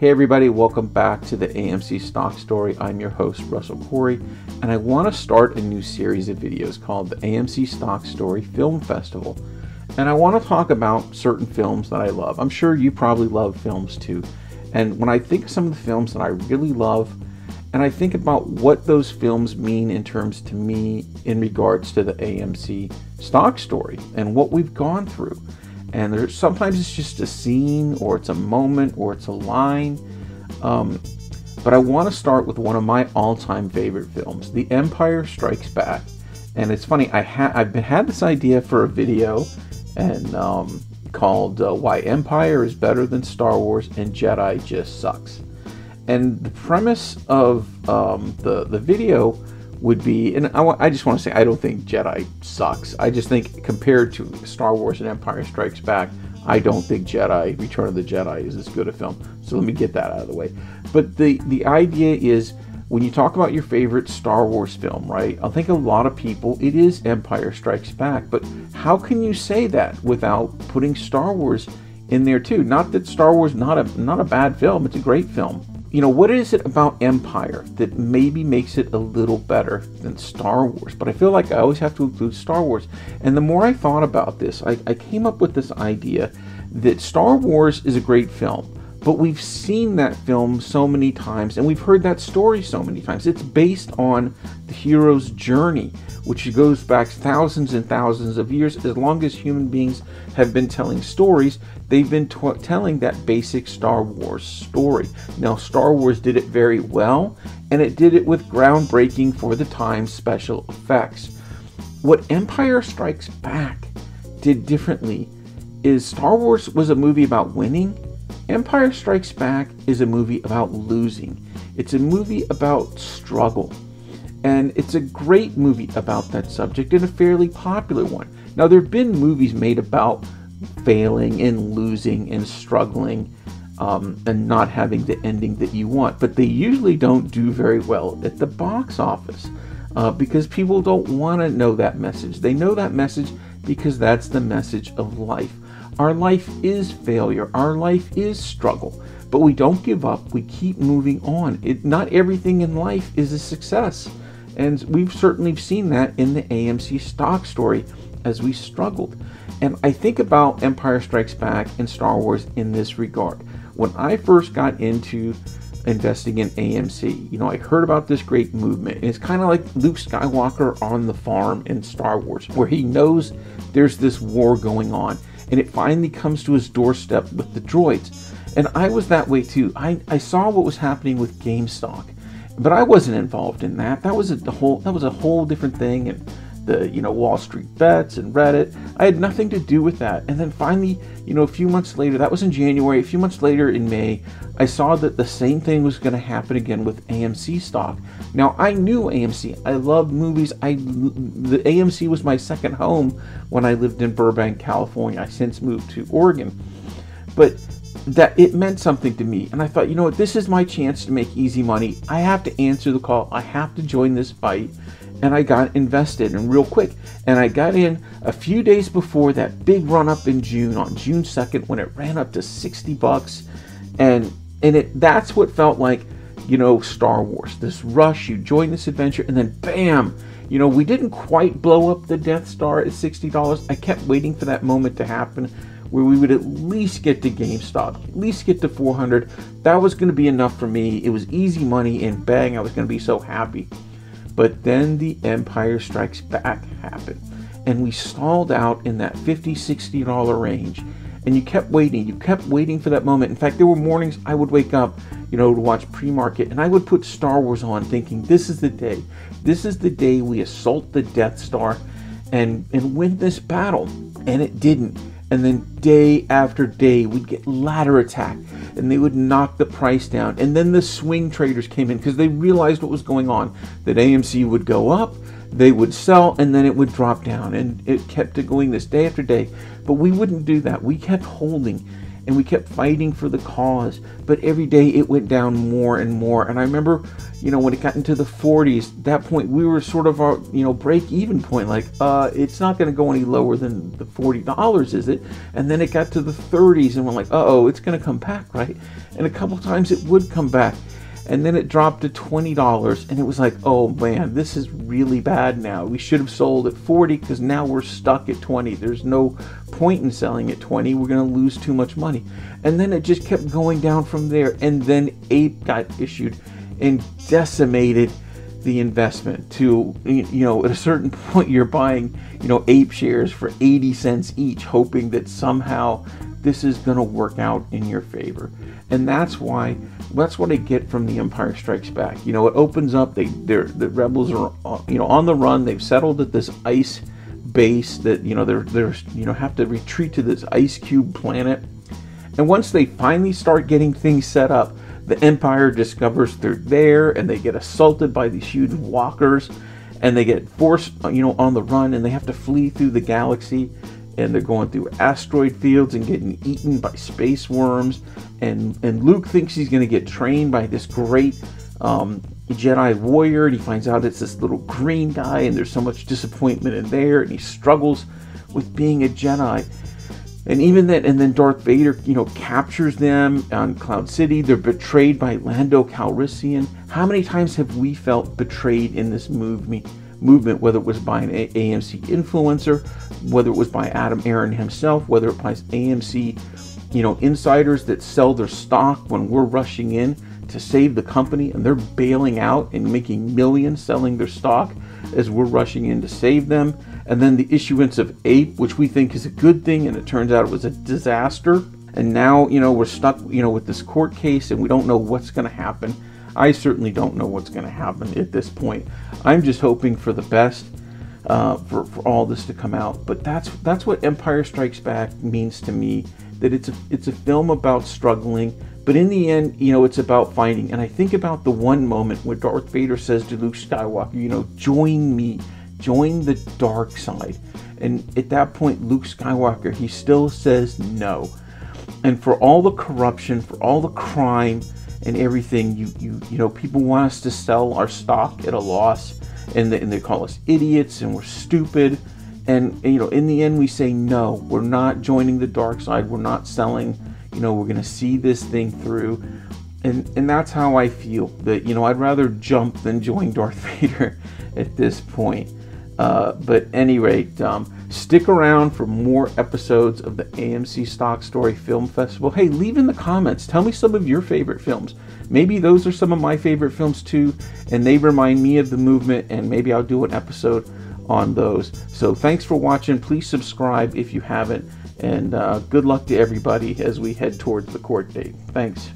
Hey everybody, welcome back to the AMC Stock Story. I'm your host, Russell Corey, and I want to start a new series of videos called the AMC Stock Story Film Festival. And I want to talk about certain films that I love. I'm sure you probably love films too. And when I think of some of the films that I really love, and I think about what those films mean in terms to me in regards to the AMC Stock Story and what we've gone through. And there's sometimes it's just a scene, or it's a moment, or it's a line. But I want to start with one of my all-time favorite films, The Empire Strikes Back. And it's funny, I've had this idea for a video, and called "Why Empire is Better Than Star Wars and Jedi Just Sucks." And the premise of the video would be, and I just want to say, I don't think Jedi sucks. I just think compared to Star Wars and Empire Strikes Back, I don't think Return of the Jedi is as good a film. So let me get that out of the way. But the idea is, when you talk about your favorite Star Wars film, right? I think a lot of people, it is Empire Strikes Back. But how can you say that without putting Star Wars in there too? Not that Star Wars not a bad film. It's a great film. You know, what is it about Empire that maybe makes it a little better than Star Wars? But I feel like I always have to include Star Wars. And the more I thought about this, I came up with this idea that Star Wars is a great film. But we've seen that film so many times, and we've heard that story so many times. It's based on the hero's journey, which goes back thousands and thousands of years. As long as human beings have been telling stories, they've been telling that basic Star Wars story. Now, Star Wars did it very well, and it did it with groundbreaking for the time special effects. What Empire Strikes Back did differently is Star Wars was a movie about winning. Empire Strikes Back is a movie about losing. It's a movie about struggle. And it's a great movie about that subject, and a fairly popular one. Now, there have been movies made about failing and losing and struggling and not having the ending that you want. But they usually don't do very well at the box office because people don't want to know that message. They know that message because that's the message of life. Our life is failure. Our life is struggle. But we don't give up. We keep moving on. Not everything in life is a success. And we've certainly seen that in the AMC Stock Story as we struggled. And I think about Empire Strikes Back and Star Wars in this regard. When I first got into investing in AMC, you know, I heard about this great movement. And it's kind of like Luke Skywalker on the farm in Star Wars, where he knows there's this war going on. And it finally comes to his doorstep with the droids. And I was that way too. I saw what was happening with GameStop, but I wasn't involved in that. That was a whole different thing. And the Wall Street Bets and Reddit, I had nothing to do with that. And then finally, a few months later, that was in January, a few months later in May, I saw that the same thing was going to happen again with AMC stock. Now, I knew AMC. I loved movies. The AMC was my second home when I lived in Burbank, California. I since moved to Oregon. But that it meant something to me. And I thought, you know what, this is my chance to make easy money. I have to answer the call. I have to join this fight. And I got invested, and real quick. And I got in a few days before that big run up in June, on June 2nd, when it ran up to $60. And that's what felt like, Star Wars. This rush, you join this adventure, and then bam, we didn't quite blow up the Death Star at $60. I kept waiting for that moment to happen where we would at least get to GameStop, at least get to 400. That was going to be enough for me. It was easy money, and bang, I was going to be so happy. But then the Empire Strikes Back happened, and we stalled out in that $50, $60 range. And you kept waiting for that moment. In fact, there were mornings I would wake up, to watch pre-market, and I would put Star Wars on, thinking, this is the day. This is the day we assault the Death Star and win this battle. And it didn't. And then day after day, we'd get ladder attack, and they would knock the price down. And then the swing traders came in because they realized what was going on, that AMC would go up, they would sell, and then it would drop down. And it kept going this day after day. But we wouldn't do that. We kept holding, and we kept fighting for the cause. But every day it went down more and more. And I remember, when it got into the 40s, at that point we were sort of our, break-even point. Like, it's not going to go any lower than the $40, is it? And then it got to the 30s, and we're like, uh-oh, it's going to come back, right? And a couple times it would come back. And then it dropped to $20, and it was like, oh man, this is really bad now. We should have sold at 40 because now we're stuck at 20. There's no point in selling at 20. We're going to lose too much money. And then it just kept going down from there. And then APE got issued and decimated the investment to, at a certain point you're buying, APE shares for 80 cents each, hoping that somehow this is going to work out in your favor. And that's what I get from The Empire Strikes Back. It opens up, the rebels are, on the run. They've settled at this ice base that, they're have to retreat to this ice cube planet. And once they finally start getting things set up, the Empire discovers they're there, and they get assaulted by these huge walkers, and they get forced, on the run, and they have to flee through the galaxy. And they're going through asteroid fields and getting eaten by space worms. And Luke thinks he's going to get trained by this great Jedi warrior. And he finds out it's this little green guy, and there's so much disappointment in there. And he struggles with being a Jedi. And even then Darth Vader, captures them on Cloud City. They're betrayed by Lando Calrissian. How many times have we felt betrayed in this movement, whether it was by an AMC influencer, whether it was by Adam Aaron himself, whether it was AMC, insiders that sell their stock when we're rushing in to save the company, and they're bailing out and making millions selling their stock as we're rushing in to save them. And then the issuance of APE, which we think is a good thing, and it turns out it was a disaster. And now, we're stuck, with this court case, and we don't know what's going to happen. I certainly don't know what's going to happen at this point. I'm just hoping for the best, for all this to come out. But that's what Empire Strikes Back means to me. That it's a film about struggling, but in the end, it's about fighting. And I think about the one moment where Darth Vader says to Luke Skywalker, join me, join the dark side. And at that point, Luke Skywalker, he still says no. And for all the corruption, for all the crime and everything, people want us to sell our stock at a loss, and they call us idiots and we're stupid. And in the end, we say no, we're not joining the dark side. We're not selling. We're going to see this thing through. And that's how I feel. That I'd rather jump than join Darth Vader at this point. But at any rate, stick around for more episodes of the AMC Stock Story Film Festival. Hey, leave in the comments. Tell me some of your favorite films. Maybe those are some of my favorite films too, and they remind me of the movement, and maybe I'll do an episode on those. So thanks for watching. Please subscribe if you haven't, and good luck to everybody as we head towards the court date. Thanks.